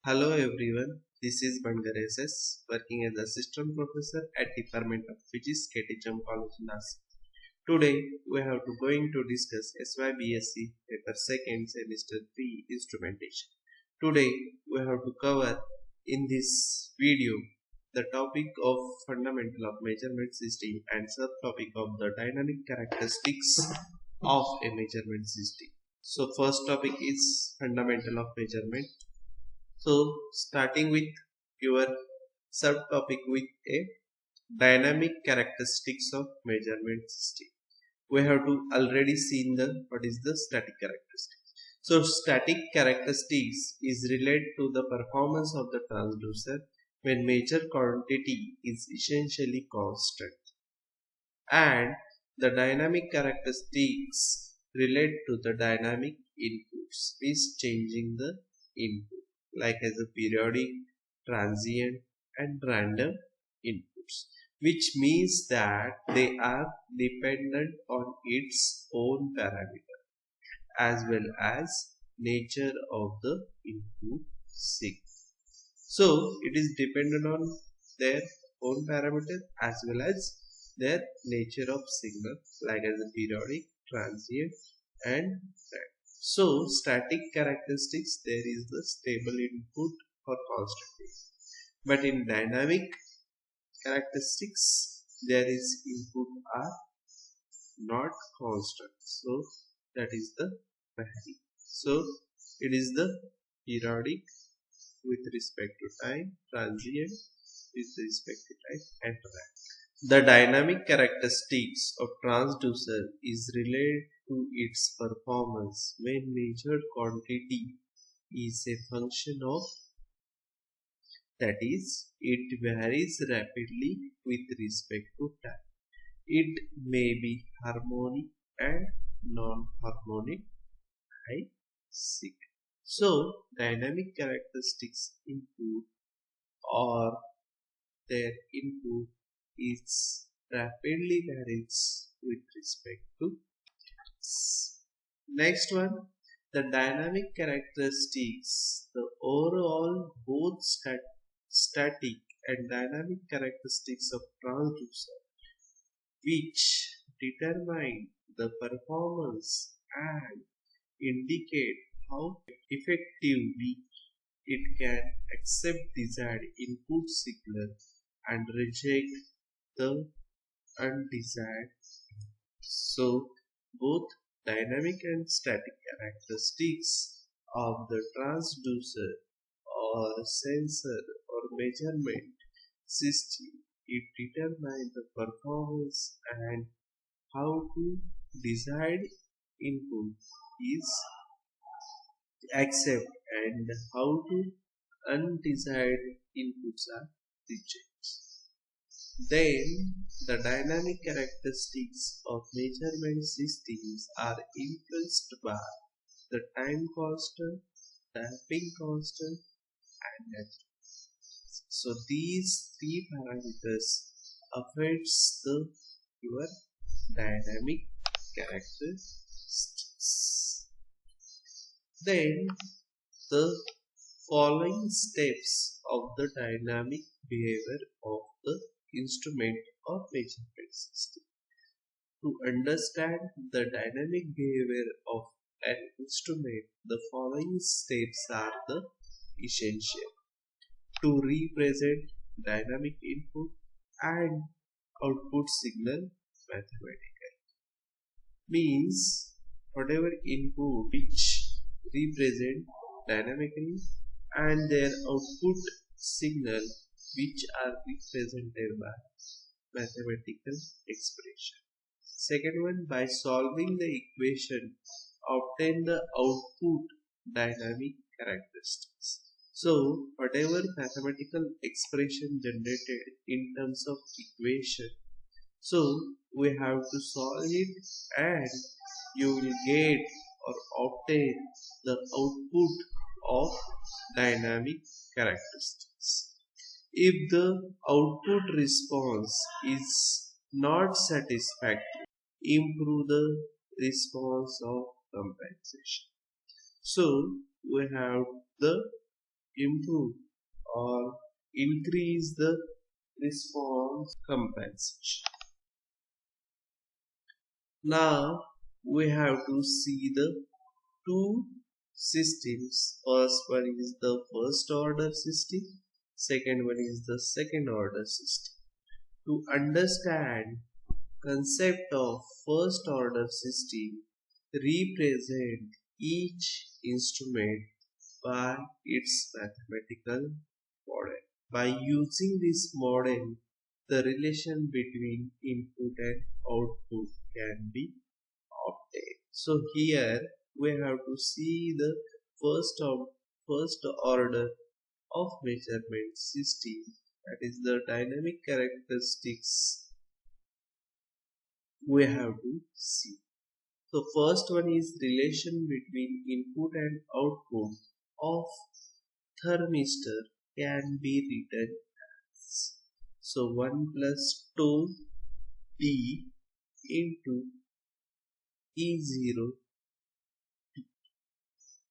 Hello everyone, this is Bandgar S.S. working as assistant professor at Department of Physics, KTHM College, Nashik. Today we have to going to discuss S.Y.B.Sc paper 2nd semester 3 instrumentation. Today we have to cover in this video the topic of fundamental of measurement system and subtopic of the dynamic characteristics of a measurement system. So first topic is fundamental of measurement. So starting with your subtopic with a dynamic characteristics of measurement system. We have to already seen what is the static characteristics. So static characteristics is related to the performance of the transducer when measured quantity is essentially constant, and the dynamic characteristics relate to the dynamic inputs, is changing the input like as a periodic, transient and random inputs, which means that they are dependent on its own parameter as well as nature of the input signal. So it is dependent on their own parameter as well as their nature of signal like as a periodic, transient and random. So static characteristics, there is the stable input or constant input. But in dynamic characteristics, there is input are not constant. So that is the vary. So it is the periodic with respect to time, transient with respect to time and random. The dynamic characteristics of transducer is related to its performance when measured quantity is a function of, that is, it varies rapidly with respect to time. It may be harmonic and non-harmonic high signal. So dynamic characteristics input or their input is rapidly varies with respect to x. Next one, the dynamic characteristics, the overall both static and dynamic characteristics of transducer, which determine the performance and indicate how effectively it can accept desired input signal and reject the undesired. So both dynamic and static characteristics of the transducer or sensor or measurement system, it determines the performance and how to desired input is accept and how to undesired inputs are rejected. Then the dynamic characteristics of measurement systems are influenced by the time constant, damping constant and natural. So these three parameters affects your dynamic characteristics. Then the following steps of the dynamic behavior of the instrument or measurement system. To understand the dynamic behavior of an instrument, the following steps are the essential. To represent dynamic input and output signal mathematically, means whatever input which represent dynamically and their output signal which are represented by mathematical expression. Second one, by solving the equation, obtain the output dynamic characteristics. So whatever mathematical expression generated in terms of equation, so we have to solve it and you will get or obtain the output of dynamic characteristics. If the output response is not satisfactory, improve the response of compensation. So we have the improve or increase the response compensation. Now we have to see the two systems. First one is the first order system, second one is the second order system. To understand concept of first order system, represent each instrument by its mathematical model. By using this model, the relation between input and output can be obtained. So here we have to see the first order of measurement system, that is the dynamic characteristics we have to see. So first one is relation between input and output of thermistor can be written as, so 1 plus 2 T into E0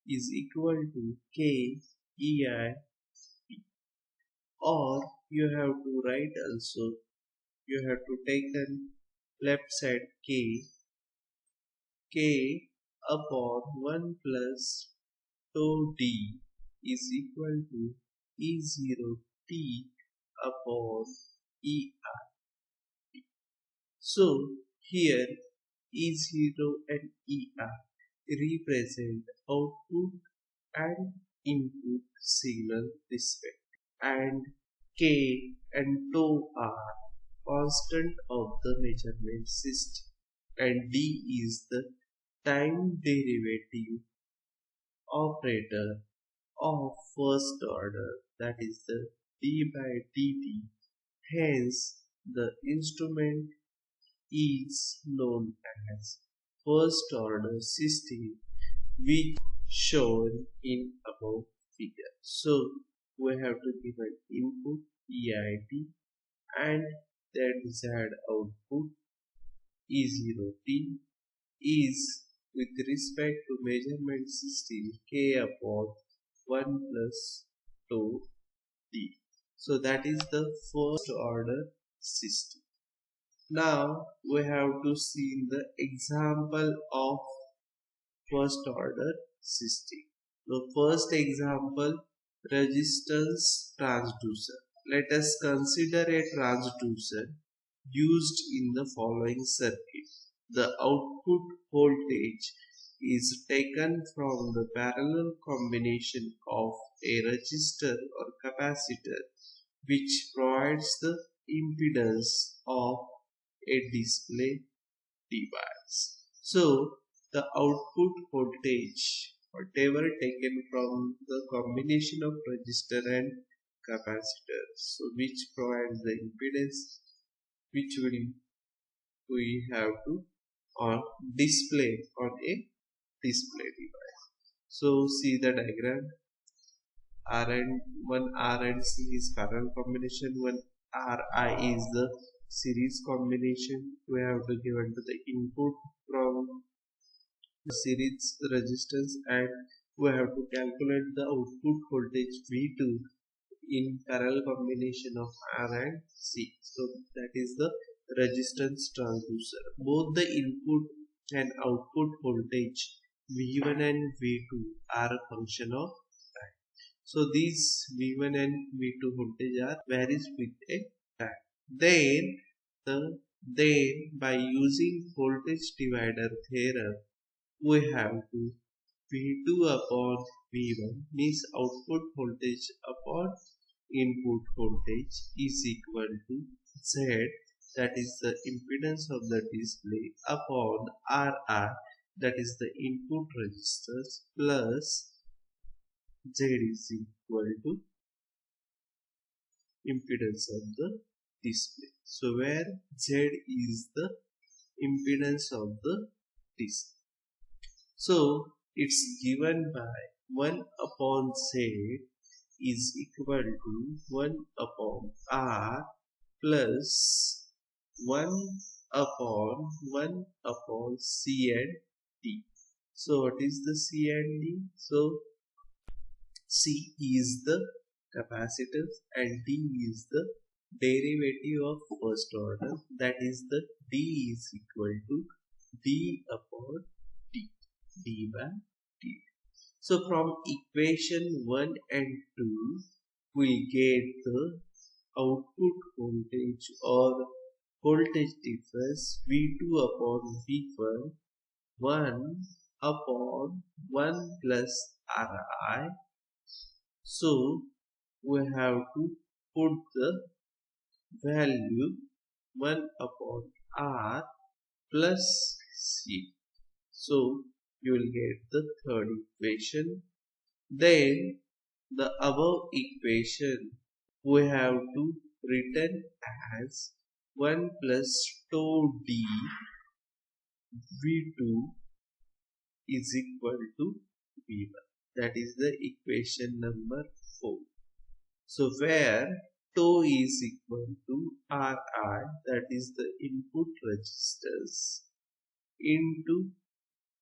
is equal to K EI, or you have to write also, you have to take an left side K upon 1 plus 2D is equal to E0 T upon EI. So here E0 and EI represent output and input signal respectively, and K and tau are constant of the measurement system, and D is the time derivative operator of first order, that is the d by dt. Hence the instrument is known as first order system, which shown in above figure. So we have to give an input EIT and their desired output E0T is with respect to measurement system K upon 1 plus 2D. So that is the first order system. Now we have to see the example of first order system. The first example, resistance transducer. Let us consider a transducer used in the following circuit. The output voltage is taken from the parallel combination of a resistor or capacitor, which provides the impedance of a display device. So the output voltage, whatever taken from the combination of resistor and capacitor, so which provides the impedance which we have to display on a display device. So see the diagram. One R and C is parallel combination, one RI is the series combination. We have to give to the input from the series resistance, and we have to calculate the output voltage V2 in parallel combination of R and C. So that is the resistance transducer. Both the input and output voltage V1 and V2 are a function of time. So these V1 and V2 voltage are varies with a time. Then by using voltage divider theorem, we have to V2 upon V1 means output voltage upon input voltage is equal to Z, that is the impedance of the display, upon Ri, that is the input resistance, plus Z is equal to impedance of the display. So where Z is the impedance of the display. So it's given by 1 upon Z is equal to 1 upon R plus 1 upon C and D. So what is the C and D? So C is the capacitance and D is the derivative of first order, that is the D is equal to D upon D, D by D. So from equation 1 and 2 we get the output voltage or voltage difference V2 upon V1 1 upon 1 plus Ri. So we have to put the value 1 upon R plus C. So you will get the third equation. Then the above equation we have to written as 1 plus tau d V2 is equal to V1. That is the equation number 4. So where tau is equal to Ri, that is the input resistance, into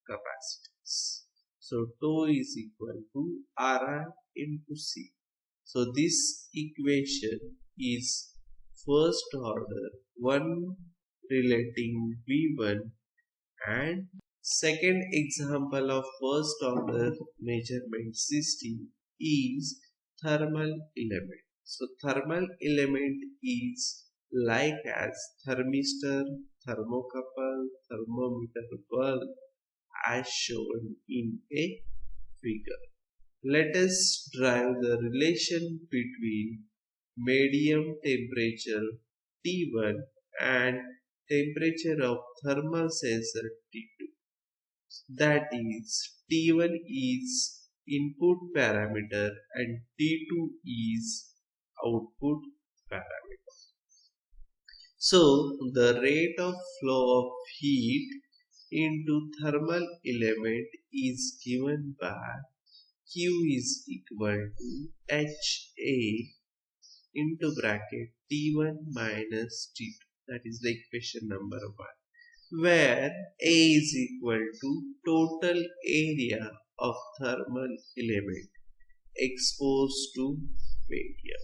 capacitance. So tau is equal to Ri into C. So this equation is first order, one relating V1, and second example of first order measurement system is thermal element. So thermal element is like as thermistor, thermocouple, thermometer bulb as shown in a figure. Let us drive the relation between medium temperature T1 and temperature of thermal sensor T2. That is, T1 is input parameter and T2 is output parameter. So the rate of flow of heat into thermal element is given by Q is equal to HA into bracket T1 minus T2. That is the equation number 1, where A is equal to total area of thermal element exposed to medium,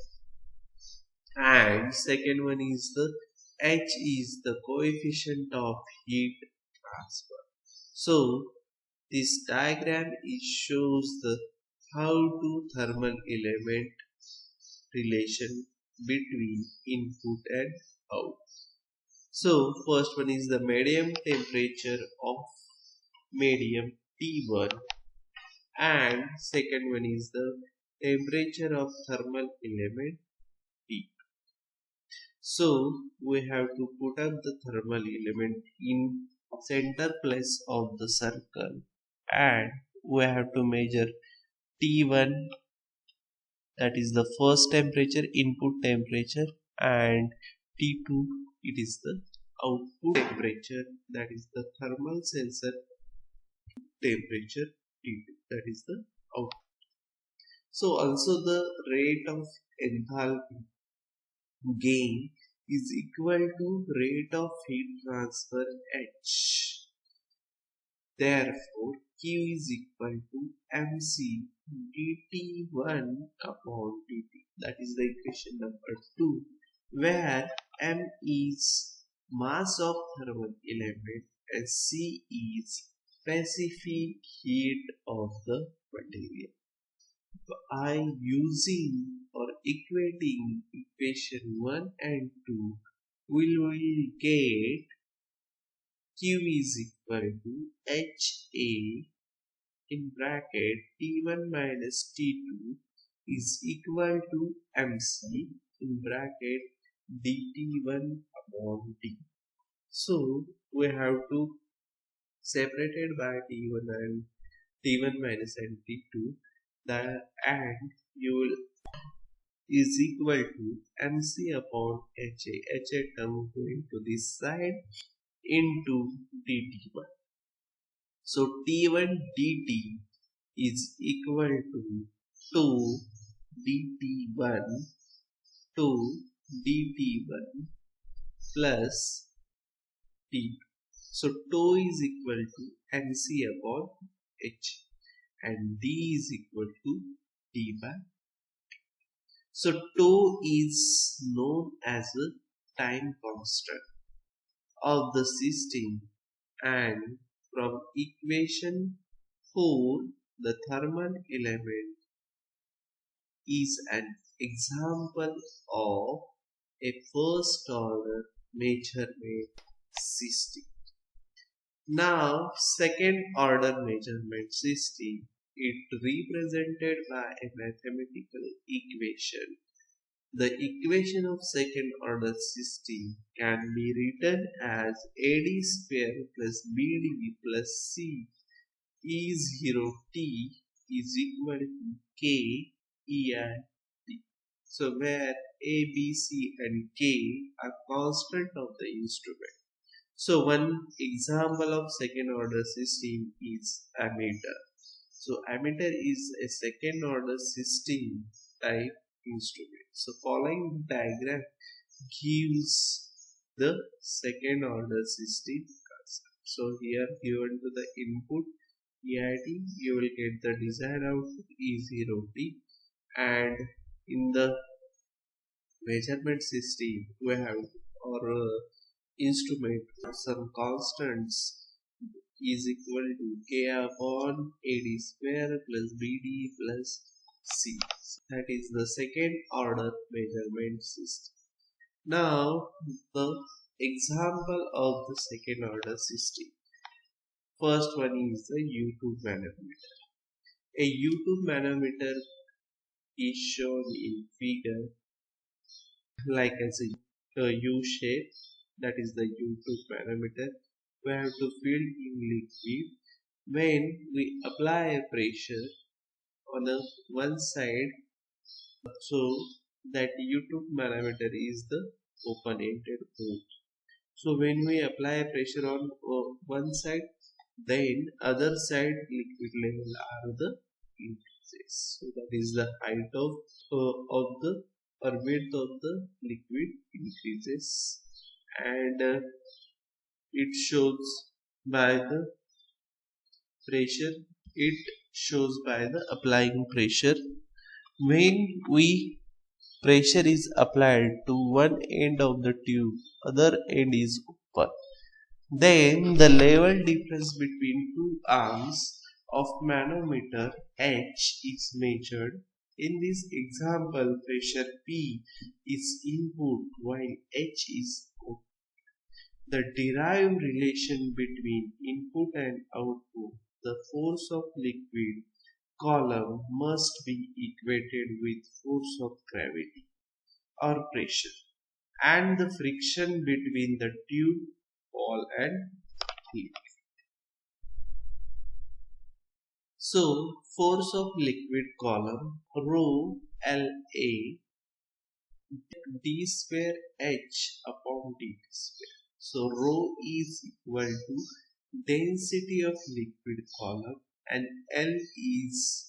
and second one is the H is the coefficient of heat transfer. So this diagram shows the how to thermal element relation between input and out. So first one is the medium temperature of medium T1, and second one is the temperature of thermal element T2. So we have to put up the thermal element in center place of the circle, and we have to measure T1, that is the first temperature, input temperature, and T2, it is the output temperature, that is the thermal sensor temperature T2, that is the output. So also the rate of enthalpy gain is equal to rate of heat transfer H. Therefore, Q is equal to mc dt1 upon dt. That is the equation number 2, where m is mass of thermal element and c is specific heat of the material. By using or equating equation 1 and 2, we will get Q is equal to HA in bracket T1 minus T2 is equal to MC in bracket dt1 upon D. So we have to separate it by T1 and T1 minus and T2, that, and you will is equal to MC upon HA. HA term going to this side into dt1. So T1 dt is equal to 2 dt1 plus T2. So tau is equal to MC upon H, and D is equal to T by. So tau is known as a time constant of the system, and from equation 4 the thermal element is an example of a first order measurement system. Now, second order measurement system, it represented by a mathematical equation. The equation of second order system can be written as AD square plus BD plus C E0 T is equal to K EI T. So where A, B, C and K are constant of the instrument. So one example of second order system is ammeter. So ammeter is a second order system type instrument. So following the diagram gives the second order system concept. So here given to the input EIT, you will get the desired output E0T, and in the measurement system we have or instrument some constants is equal to K upon AD square plus BD plus C. That is the second order measurement system. Now the example of the second order system. First one is the U2 manometer. A U2 manometer is shown in figure like as a U shape, that is the U2 manometer. We have to fill in liquid. When we apply a pressure on the one side, so that U2 manometer is the open-ended hole. So when we apply pressure on one side, then other side liquid level are the increases. So that is the height of the or width of the liquid increases, and it shows by the pressure. It shows by the applying pressure. When we pressure is applied to one end of the tube, other end is open. Then the level difference between two arms of manometer H is measured. In this example, pressure P is input while H is output. The derived relation between input and output, the force of liquid column must be equated with force of gravity or pressure and the friction between the tube wall and liquid. So force of liquid column rho LA d square H upon d square. So rho is equal to density of liquid column and L is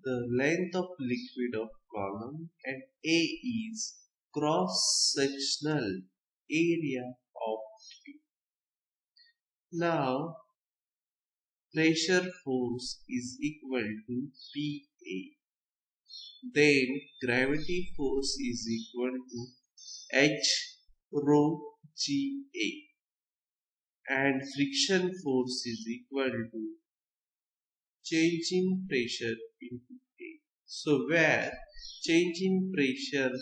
the length of liquid of column and A is cross sectional area of tube. Now pressure force is equal to PA. Then gravity force is equal to H rho GA, and friction force is equal to change in pressure into A. So where change in pressure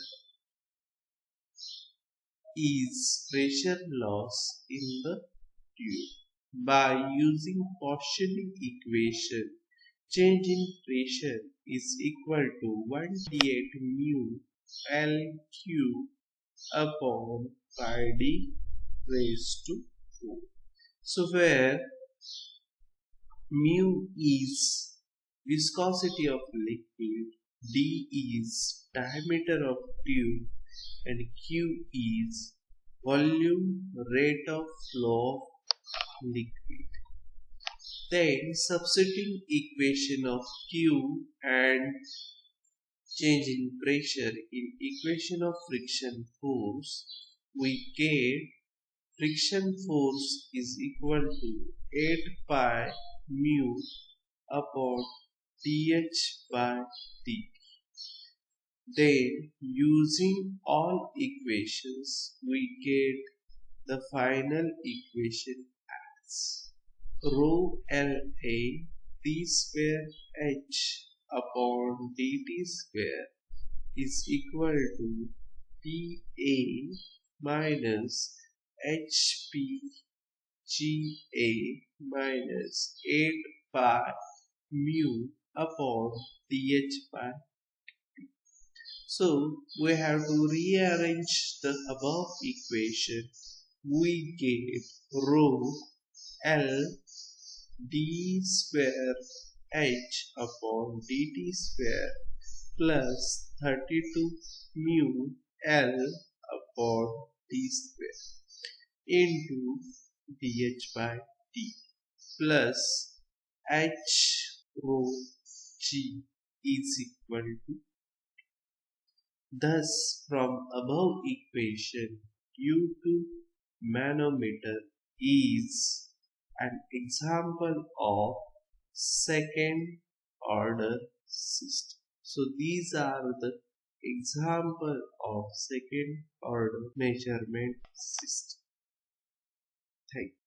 is pressure loss in the tube. By using Pauli equation, change in pressure is equal to 128 mu LQ upon 5D raised to 4. So where mu is viscosity of liquid, D is diameter of tube, and Q is volume rate of flow of liquid. Then substituting equation of Q and change in pressure in equation of friction force, we get friction force is equal to 8 pi mu upon dH by dt. Then, using all equations, we get the final equation as rho LA d square h upon dt square is equal to PA minus HPGA minus 8 pi mu upon dH by. So we have to rearrange the above equation. We get rho L d square h upon dt square plus 32 mu L upon d square into dH by d plus h rho g is equal to. Thus, from above equation, U2 manometer is an example of second order system. So these are the example of second order measurement system. Thank you.